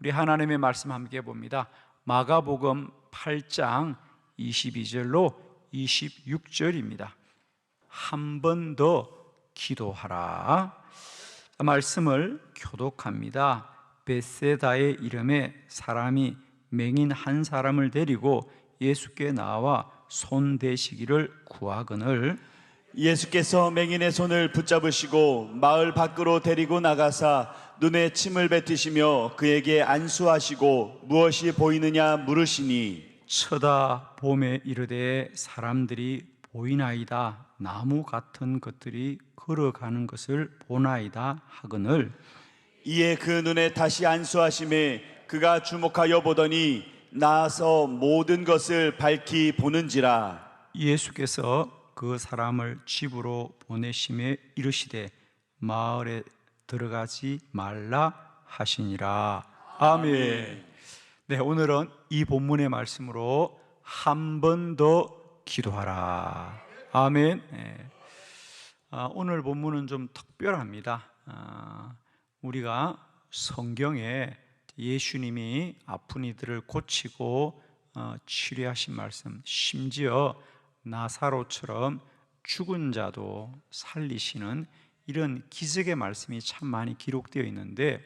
우리 하나님의 말씀 함께 봅니다. 마가복음 8장 22절로 26절입니다. 한 번 더 기도하라. 말씀을 교독합니다. 벳세다의 이름에 사람이 맹인 한 사람을 데리고 예수께 나와 손 대시기를 구하거늘 예수께서 맹인의 손을 붙잡으시고 마을 밖으로 데리고 나가사 눈에 침을 뱉으시며 그에게 안수하시고 무엇이 보이느냐 물으시니 쳐다보매 이르되 사람들이 보이나이다. 나무 같은 것들이 걸어가는 것을 보나이다 하거늘 이에 그 눈에 다시 안수하심에 그가 주목하여 보더니 나아서 모든 것을 밝히 보는지라. 예수께서 그 사람을 집으로 보내심에 이르시되 마을에 들어가지 말라 하시니라. 아멘. 네, 오늘은 이 본문의 말씀으로 한 번 더 기도하라. 아멘. 네. 오늘 본문은 좀 특별합니다. 우리가 성경에 예수님이 아픈 이들을 고치고 치료하신 말씀, 심지어 나사로처럼 죽은 자도 살리시는 이런 기적의 말씀이 참 많이 기록되어 있는데,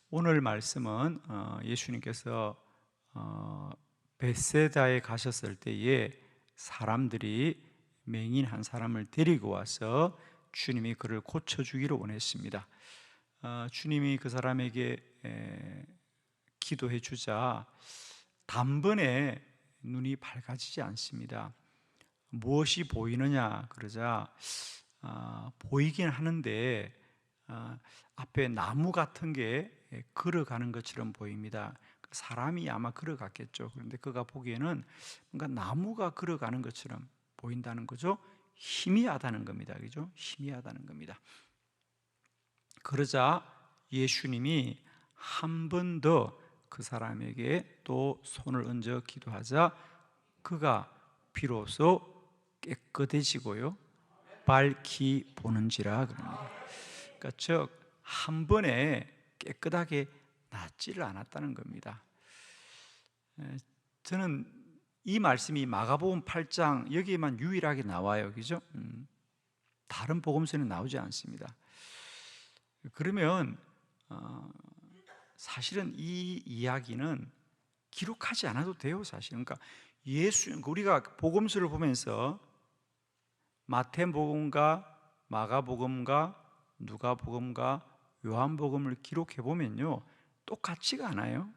오늘 말씀은 예수님께서 벳세다에 가셨을 때에 사람들이 맹인 한 사람을 데리고 와서 주님이 그를 고쳐주기를 원했습니다. 주님이 그 사람에게 기도해 주자 단번에 눈이 밝아지지 않습니다. 무엇이 보이느냐 그러자 보이긴 하는데 앞에 나무 같은 게 걸어가는 것처럼 보입니다. 사람이 아마 걸어갔겠죠. 그런데 그가 보기에는 뭔가 나무가 걸어가는 것처럼 보인다는 거죠. 희미하다는 겁니다. 그죠? 희미하다는 겁니다. 그러자 예수님이 한 번 더 그 사람에게 또 손을 얹어 기도하자 그가 비로소 깨끗해지고요 밝히 보는지라 그럽니다. 그러니까 즉 한 번에 깨끗하게 낫지를 않았다는 겁니다. 저는 이 말씀이 마가복음 8장 여기에만 유일하게 나와요. 그죠? 다른 복음서에는 나오지 않습니다. 그러면 사실은 이 이야기는 기록하지 않아도 돼요. 사실은. 그러니까 우리가 복음서를 보면서 마태복음과 마가복음과 누가복음과 요한복음을 기록해 보면요 똑같지가 않아요.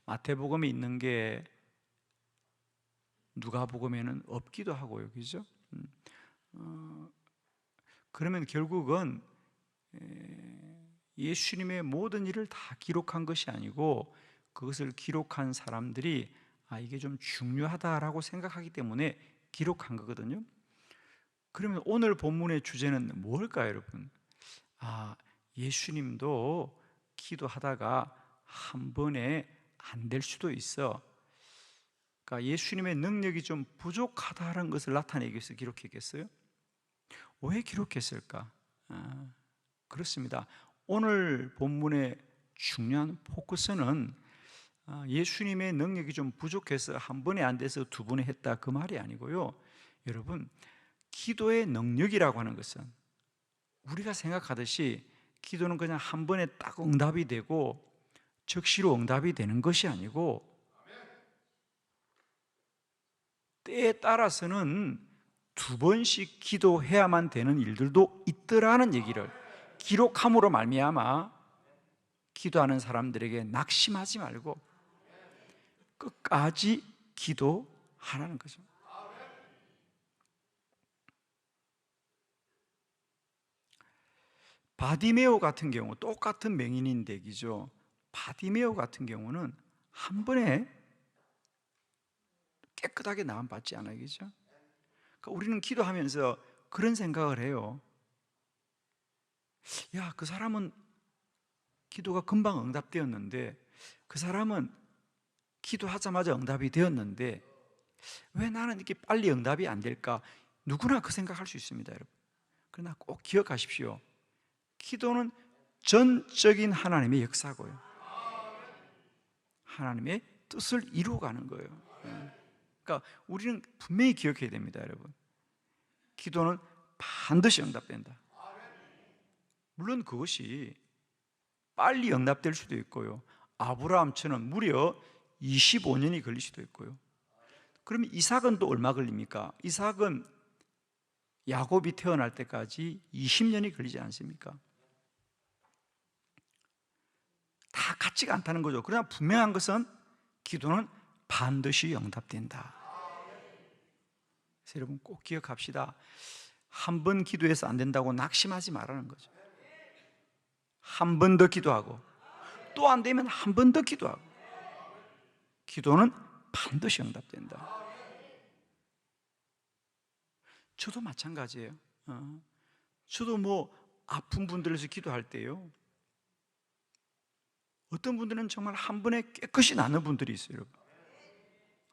마태복음에 있는 게 누가복음에는 없기도 하고요. 그죠? 그러면 결국은 예수님의 모든 일을 다 기록한 것이 아니고 그것을 기록한 사람들이 이게 좀 중요하다라고 생각하기 때문에 기록한 거거든요. 그러면 오늘 본문의 주제는 뭘까요, 여러분? 예수님도 기도하다가 한 번에 안 될 수도 있어. 그러니까 예수님의 능력이 좀 부족하다는 것을 나타내기 위해서 기록했겠어요? 왜 기록했을까? 그렇습니다. 오늘 본문의 중요한 포커스는 예수님의 능력이 좀 부족해서 한 번에 안 돼서 두 번에 했다 그 말이 아니고요. 여러분, 기도의 능력이라고 하는 것은 우리가 생각하듯이 기도는 그냥 한 번에 딱 응답이 되고 즉시로 응답이 되는 것이 아니고 때에 따라서는 두 번씩 기도해야만 되는 일들도 있더라는 얘기를 기록함으로 말미암아 기도하는 사람들에게 낙심하지 말고 끝까지 기도하라는 거죠. 바디메오 같은 경우 똑같은 맹인인데 기죠. 바디메오 같은 경우는 한 번에 깨끗하게 나음 받지 않아요. 그죠? 그러니까 우리는 기도하면서 그런 생각을 해요. 야, 그 사람은 기도가 금방 응답되었는데 그 사람은 기도하자마자 응답이 되었는데 왜 나는 이렇게 빨리 응답이 안 될까? 누구나 그 생각할 수 있습니다, 여러분. 그러나 꼭 기억하십시오. 기도는 전적인 하나님의 역사고요. 하나님의 뜻을 이루어가는 거예요. 그러니까 우리는 분명히 기억해야 됩니다, 여러분. 기도는 반드시 응답된다. 물론 그것이 빨리 응답될 수도 있고요, 아브라함처럼 무려 25년이 걸릴 수도 있고요. 그러면 이삭은 또 얼마 걸립니까? 이삭은 야곱이 태어날 때까지 20년이 걸리지 않습니까? 다 같지가 않다는 거죠. 그러나 분명한 것은 기도는 반드시 응답된다. 그래서 여러분 꼭 기억합시다. 한 번 기도해서 안 된다고 낙심하지 말라는 거죠. 한 번 더 기도하고, 또 안 되면 한 번 더 기도하고, 기도는 반드시 응답된다. 저도 마찬가지예요. 저도 뭐 아픈 분들을 위해서 기도할 때요, 어떤 분들은 정말 한 번에 깨끗이 낫는 분들이 있어요, 여러분.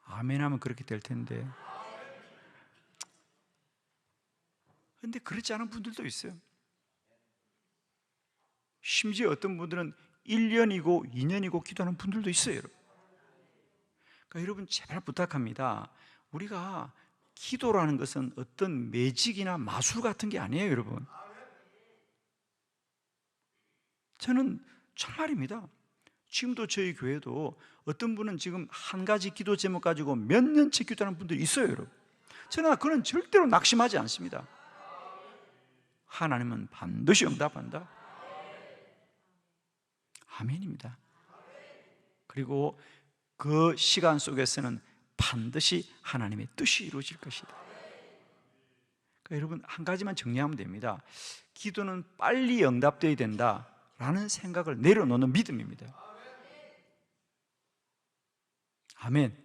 아멘 하면 그렇게 될 텐데. 그런데 그렇지 않은 분들도 있어요. 심지어 어떤 분들은 1년이고 2년이고 기도하는 분들도 있어요, 여러분. 그러니까 여러분 제발 부탁합니다. 우리가 기도라는 것은 어떤 매직이나 마술 같은 게 아니에요, 여러분. 저는 정말입니다. 지금도 저희 교회도 어떤 분은 지금 한 가지 기도 제목 가지고 몇 년째 기도하는 분들이 있어요, 여러분. 저는 그는 절대로 낙심하지 않습니다. 하나님은 반드시 응답한다. 아멘입니다. 그리고 그 시간 속에서는 반드시 하나님의 뜻이 이루어질 것이다. 그러니까 여러분 한 가지만 정리하면 됩니다. 기도는 빨리 응답되어야 된다라는 생각을 내려놓는 믿음입니다. 아멘.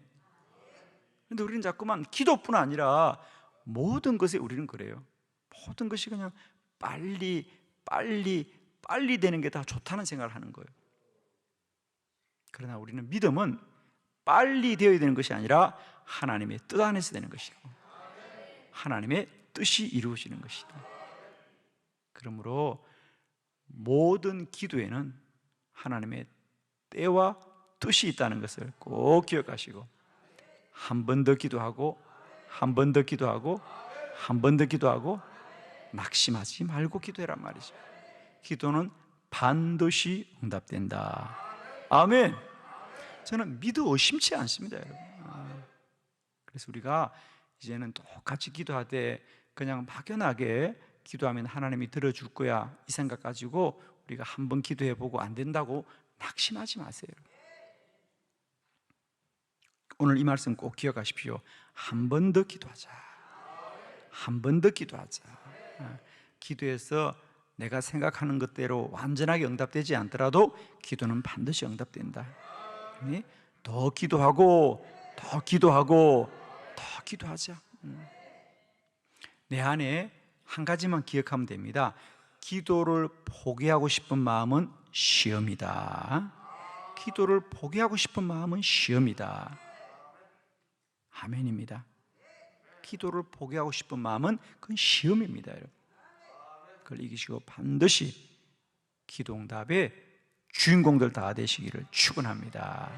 그런데 우리는 자꾸만 기도뿐 아니라 모든 것에 우리는 그래요. 모든 것이 그냥 빨리 되는 게 다 좋다는 생각을 하는 거예요. 그러나 우리는 믿음은 빨리 되어야 되는 것이 아니라 하나님의 뜻 안에서 되는 것이고, 하나님의 뜻이 이루어지는 것이다. 그러므로 모든 기도에는 하나님의 때와 뜻이 있다는 것을 꼭 기억하시고, 한 번 더 기도하고, 한 번 더 기도하고, 한 번 더 기도하고, 낙심하지 말고 기도해란 말이죠. 기도는 반드시 응답된다. 아멘. 저는 믿어 의심치 않습니다, 여러분. 그래서 우리가 이제는 똑같이 기도하되 그냥 막연하게 기도하면 하나님이 들어줄 거야 이 생각 가지고 우리가 한번 기도해보고 안 된다고 낙심하지 마세요. 오늘 이 말씀 꼭 기억하십시오. 한 번 더 기도하자. 한 번 더 기도하자. 기도해서 내가 생각하는 것대로 완전하게 응답되지 않더라도 기도는 반드시 응답된다. 더 기도하고 더 기도하고 더 기도하자. 내 안에 한 가지만 기억하면 됩니다. 기도를 포기하고 싶은 마음은 시험이다. 기도를 포기하고 싶은 마음은 시험이다. 아멘입니다. 기도를 포기하고 싶은 마음은 그건 시험입니다, 여러분. 그걸 이기시고 반드시 기도응답의 주인공들 다 되시기를 축원합니다.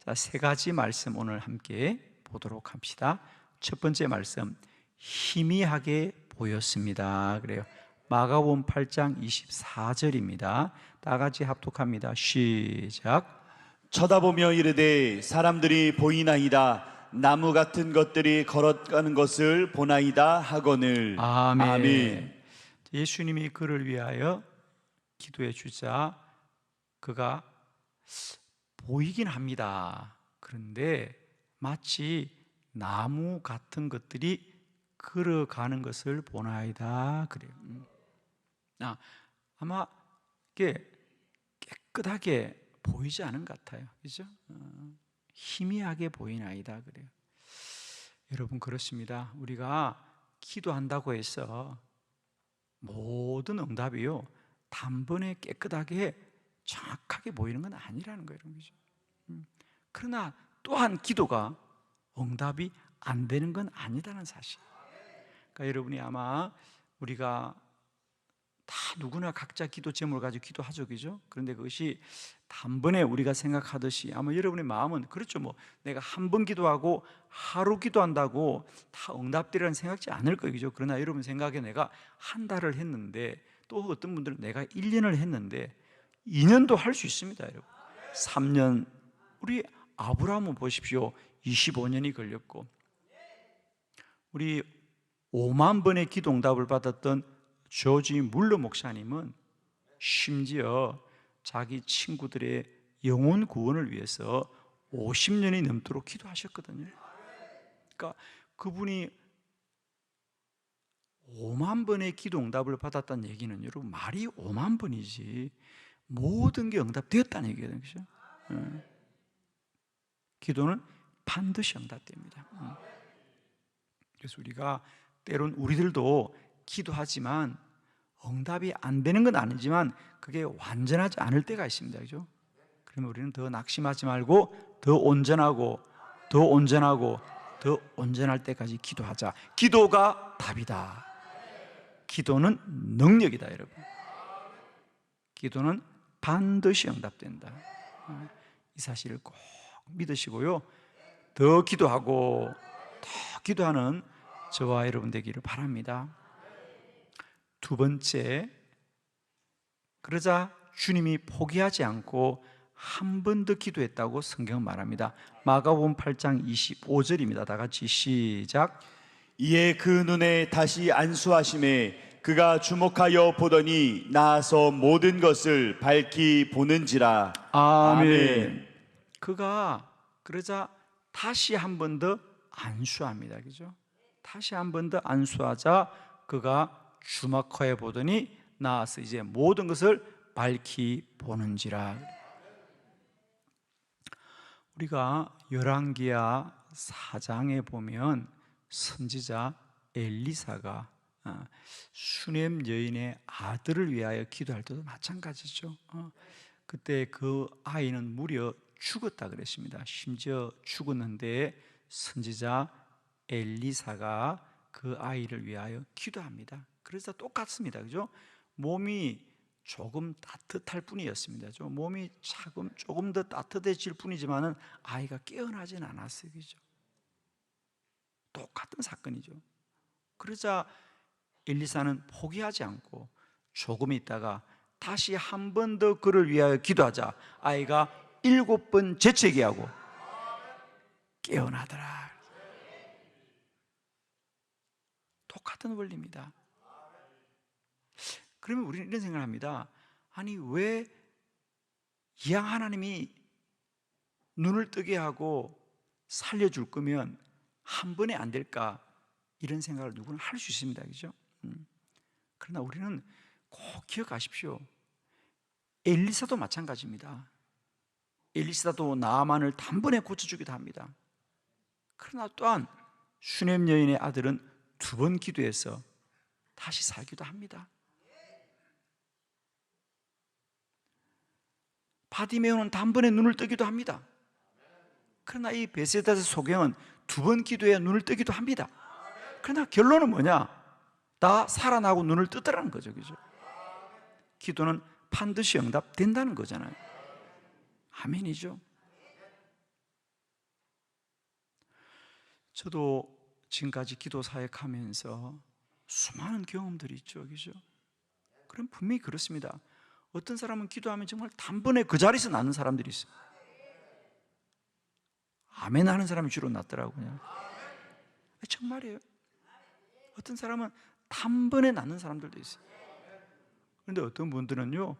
자, 세 가지 말씀 오늘 함께 보도록 합시다. 첫 번째 말씀, 희미하게 보였습니다. 그래요. 마가복음 8장 24절입니다. 다 같이 합독합니다. 시작. 쳐다보며 이르되 사람들이 보이나이다. 나무 같은 것들이 걸어가는 것을 보나이다 하거늘. 아멘. 아멘. 예수님이 그를 위하여 기도해 주자 그가 보이긴 합니다. 그런데 마치 나무 같은 것들이 걸어가는 것을 보나이다 그래요. 아마 이게 깨끗하게 보이지 않은 것 같아요. 그죠? 희미하게 보이나이다 그래요. 여러분 그렇습니다. 우리가 기도한다고 해서 모든 응답이요 단번에 깨끗하게 정확하게 보이는 건 아니라는 거예요. 그러나 또한 기도가 응답이 안 되는 건 아니다는 사실. 그러니까 여러분이 아마 우리가 다 누구나 각자 기도 제목을 가지고 기도하죠, 그죠? 그런데 그것이 단번에 우리가 생각하듯이 아마 여러분의 마음은 그렇죠. 뭐 내가 한 번 기도하고 하루 기도한다고 다 응답되리라는 생각지 않을 거예요, 그죠? 그러나 여러분 생각에 내가 한 달을 했는데, 또 어떤 분들은 내가 1년을 했는데 2년도 할 수 있습니다, 여러분. 3년. 우리 아브라함은 보십시오. 25년이 걸렸고, 우리 5만 번의 기도 응답을 받았던 조지 물러 목사님은 심지어 자기 친구들의 영혼 구원을 위해서 50년이 넘도록 기도하셨거든요. 그러니까 그분이 5만 번의 기도 응답을 받았다는 얘기는, 여러분, 말이 5만 번이지 모든 게 응답되었다는 얘기거든요, 그죠? 기도는 반드시 응답됩니다. 그래서 우리가 때론 우리들도 기도하지만 응답이 안 되는 건 아니지만 그게 완전하지 않을 때가 있습니다, 그죠? 그러면 우리는 더 낙심하지 말고 더 온전하고 더 온전하고 더 온전할 때까지 기도하자. 기도가 답이다. 기도는 능력이다, 여러분. 기도는 반드시 응답된다. 이 사실을 꼭 믿으시고요, 더 기도하고 더 기도하는 저와 여러분 되기를 바랍니다. 두 번째, 그러자 주님이 포기하지 않고 한 번 더 기도했다고 성경은 말합니다. 마가복음 8장 25절입니다. 다 같이 시작. 이에 그 눈에 다시 안수하심에 그가 주목하여 보더니 나서 모든 것을 밝히 보는지라. 아멘. 그가 그러자 다시 한 번 더 안수합니다, 그죠? 다시 한 번 더 안수하자 그가 주목하여 보더니 나아서 이제 모든 것을 밝히 보는지라. 우리가 열왕기하 4장에 보면 선지자 엘리사가 수넴 여인의 아들을 위하여 기도할 때도 마찬가지죠. 그때 그 아이는 무려 죽었다 그랬습니다. 심지어 죽었는데 선지자 엘리사가 그 아이를 위하여 기도합니다. 그래서 똑같습니다, 그죠? 몸이 조금 따뜻할 뿐이었습니다. 몸이 조금 더 따뜻해질 뿐이지만은 아이가 깨어나진 않았어요, 그죠? 똑같은 사건이죠. 그러자 엘리사는 포기하지 않고 조금 있다가 다시 한 번 더 그를 위하여 기도하자 아이가 7번 재채기 하고 깨어나더라. 똑같은 원리입니다. 그러면 우리는 이런 생각을 합니다. 아니, 왜 이양 하나님이 눈을 뜨게 하고 살려줄 거면 한 번에 안 될까? 이런 생각을 누구나 할 수 있습니다, 그죠? 그러나 우리는 꼭 기억하십시오. 엘리사도 마찬가지입니다. 엘리사도 나아만을 단번에 고쳐주기도 합니다. 그러나 또한 슈넴 여인의 아들은 2번 기도해서 다시 살기도 합니다. 바디메오는 단번에 눈을 뜨기도 합니다. 그러나 이 베세다의 소경은 2번 기도에 눈을 뜨기도 합니다. 그러나 결론은 뭐냐? 다 살아나고 눈을 뜨더라는 거죠, 그죠? 기도는 반드시 응답된다는 거잖아요. 아멘이죠. 저도 지금까지 기도 사역하면서 수많은 경험들이 있죠, 그죠? 그럼 분명히 그렇습니다. 어떤 사람은 기도하면 정말 단번에 그 자리에서 낫는 사람들이 있어요. 아멘 하는 사람이 주로 낫더라고요. 정말이에요. 어떤 사람은 단번에 낫는 사람들도 있어요. 그런데 어떤 분들은요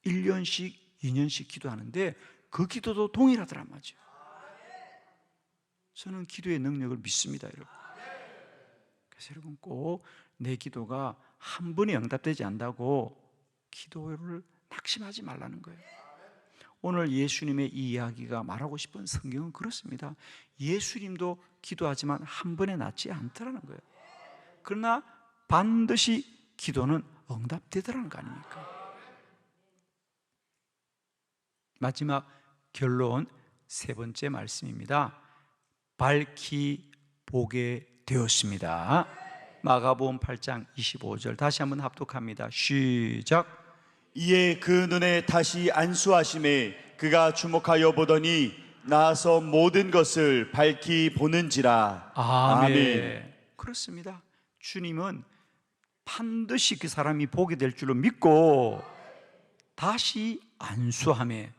1년씩 2년씩 기도하는데 그 기도도 동일하더란 말이죠. 저는 기도의 능력을 믿습니다, 여러분. 그래서 여러분 꼭 내 기도가 한 번에 응답되지 않는다고 기도를 낙심하지 말라는 거예요. 오늘 예수님의 이 이야기가 말하고 싶은 성경은 그렇습니다. 예수님도 기도하지만 한 번에 낫지 않더라는 거예요. 그러나 반드시 기도는 응답되더라는 거 아닙니까? 마지막 결론 3번째 말씀입니다. 밝히 보게 되었습니다. 마가복음 8장 25절 다시 한번 합독합니다. 시작. 이에 그 눈에 다시 안수하심에 그가 주목하여 보더니 나서 모든 것을 밝히 보는지라. 아멘. 그렇습니다. 주님은 반드시 그 사람이 보게 될 줄로 믿고 다시 안수함에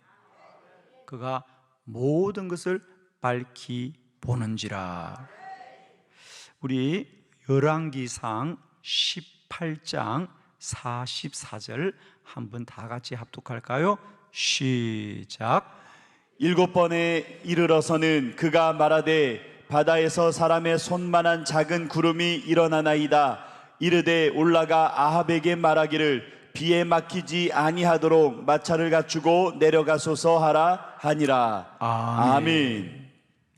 그가 모든 것을 밝히 보는지라. 우리 열왕기상 18장 44절 한번 다 같이 합독할까요? 시작. 7번에 이르러서는 그가 말하되 바다에서 사람의 손만한 작은 구름이 일어나나이다. 이르되 올라가 아합에게 말하기를 비에 막히지 아니하도록 마차를 갖추고 내려가소서 하라 하니라. 아멘.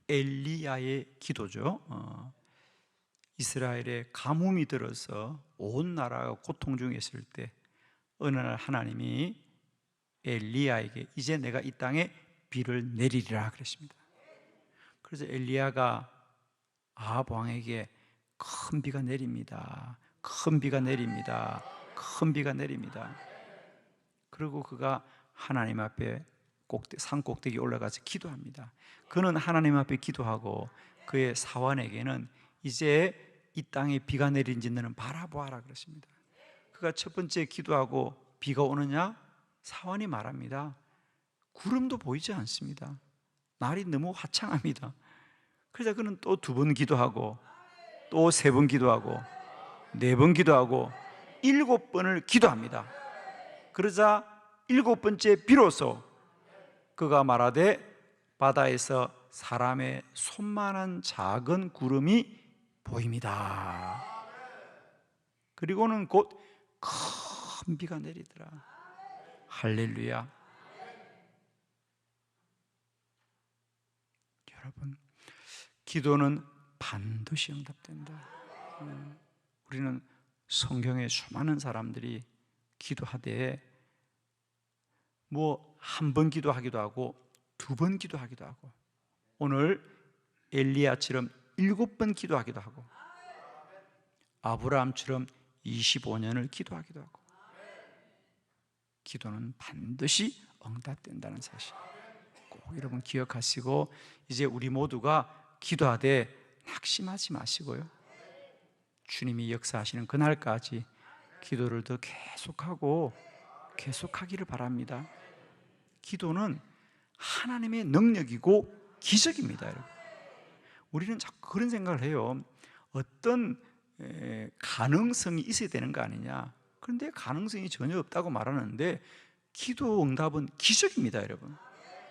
엘리야의 기도죠. 이스라엘에 가뭄이 들어서 온 나라가 고통 중에 있을 때 어느 날 하나님이 엘리야에게 이제 내가 이 땅에 비를 내리리라 그랬습니다. 그래서 엘리야가 아합 왕에게 큰 비가 내립니다. 큰 비가 내립니다. 큰 비가 내립니다. 그리고 그가 하나님 앞에 산 꼭대기 올라가서 기도합니다. 그는 하나님 앞에 기도하고 그의 사환에게는 이제 이 땅에 비가 내린지 너는 바라보아라 그랬습니다. 그가 첫 번째 기도하고 비가 오느냐? 사환이 말합니다. 구름도 보이지 않습니다. 날이 너무 화창합니다. 그래서 그는 또 2번 기도하고 또 3번 기도하고 4번 기도하고 7번을 기도합니다. 그러자 7번째 비로소 그가 말하되 바다에서 사람의 손만한 작은 구름이 보입니다. 그리고는 곧 큰 비가 내리더라. 할렐루야. 여러분, 기도는 반드시 응답된다. 우리는 성경에 수많은 사람들이 기도하되 뭐 1번 기도하기도 하고 2번 기도하기도 하고 오늘 엘리야처럼 7번 기도하기도 하고 아브라함처럼 25년을 기도하기도 하고 기도는 반드시 응답된다는 사실 꼭 여러분 기억하시고 이제 우리 모두가 기도하되 낙심하지 마시고요. 주님이 역사하시는 그날까지 기도를 더 계속하기를 바랍니다. 기도는 하나님의 능력이고 기적입니다. 여러분. 우리는 자꾸 그런 생각을 해요. 어떤 가능성이 있어야 되는 거 아니냐. 그런데 가능성이 전혀 없다고 말하는데 기도 응답은 기적입니다. 여러분.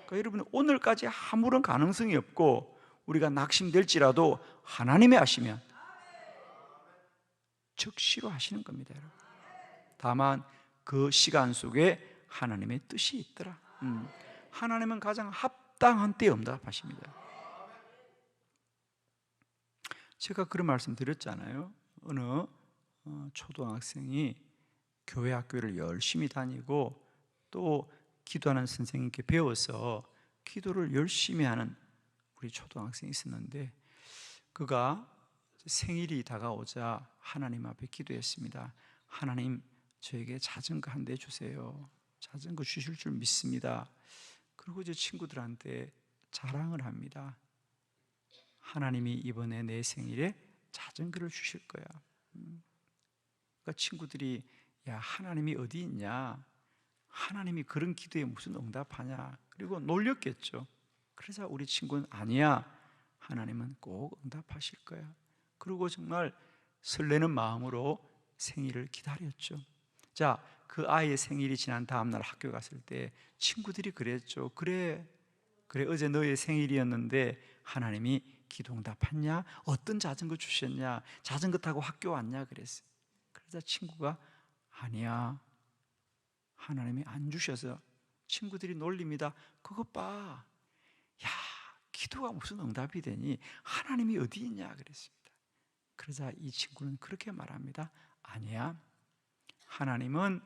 그러니까 여러분 오늘까지 아무런 가능성이 없고 우리가 낙심될지라도 하나님이 하시면 즉시로 하시는 겁니다. 여러분. 다만 그 시간 속에 하나님의 뜻이 있더라. 하나님은 가장 합당한 때에 응답하십니다. 제가 그런 말씀 드렸잖아요. 어느 초등학생이 교회 학교를 열심히 다니고 또 기도하는 선생님께 배워서 기도를 열심히 하는 우리 초등학생이 있었는데 그가 생일이 다가오자 하나님 앞에 기도했습니다. 하나님, 저에게 자전거 1대 주세요. 자전거 주실 줄 믿습니다. 그리고 이제 친구들한테 자랑을 합니다. 하나님이 이번에 내 생일에 자전거를 주실 거야. 그러니까 친구들이 야, 하나님이 어디 있냐? 하나님이 그런 기도에 무슨 응답하냐? 그리고 놀렸겠죠. 그래서 우리 친구는 아니야. 하나님은 꼭 응답하실 거야. 그리고 정말 설레는 마음으로 생일을 기다렸죠. 자, 그 아이의 생일이 지난 다음 날 학교 갔을 때 친구들이 그랬죠. 그래 어제 너의 생일이었는데 하나님이 기도 응답했냐? 어떤 자전거 주셨냐? 자전거 타고 학교 왔냐? 그랬어요. 그러자 친구가 아니야, 하나님이 안 주셔서. 친구들이 놀립니다. 그것 봐, 야, 기도가 무슨 응답이 되니? 하나님이 어디 있냐? 그랬습니다. 그러자 이 친구는 그렇게 말합니다. 아니야, 하나님은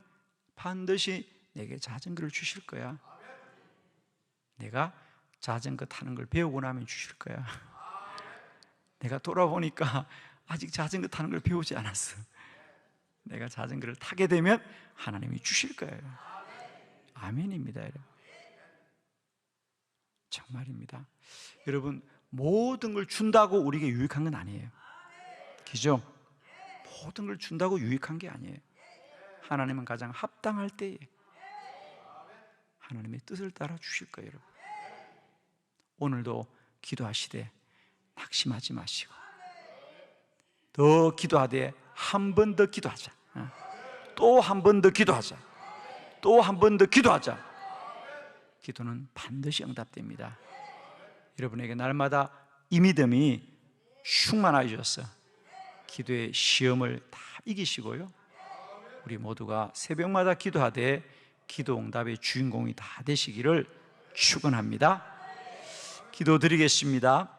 반드시 내게 자전거를 주실 거야. 내가 자전거 타는 걸 배우고 나면 주실 거야. 내가 돌아보니까 아직 자전거 타는 걸 배우지 않았어. 내가 자전거를 타게 되면 하나님이 주실 거예요. 아멘입니다, 여러분. 정말입니다. 여러분, 모든 걸 준다고 우리에게 유익한 건 아니에요. 그죠? 모든 걸 준다고 유익한 게 아니에요. 하나님은 가장 합당할 때에 하나님의 뜻을 따라 주실 거예요, 여러분. 오늘도 기도하시되 낙심하지 마시고 더 기도하되 한 번 더 기도하자. 또 한 번 더 기도하자. 또 한 번 더 기도하자. 기도는 반드시 응답됩니다. 여러분에게 날마다 이 믿음이 충만하셔서 기도의 시험을 다 이기시고요, 우리 모두가 새벽마다 기도하되 기도 응답의 주인공이 다 되시기를 축원합니다. 기도드리겠습니다.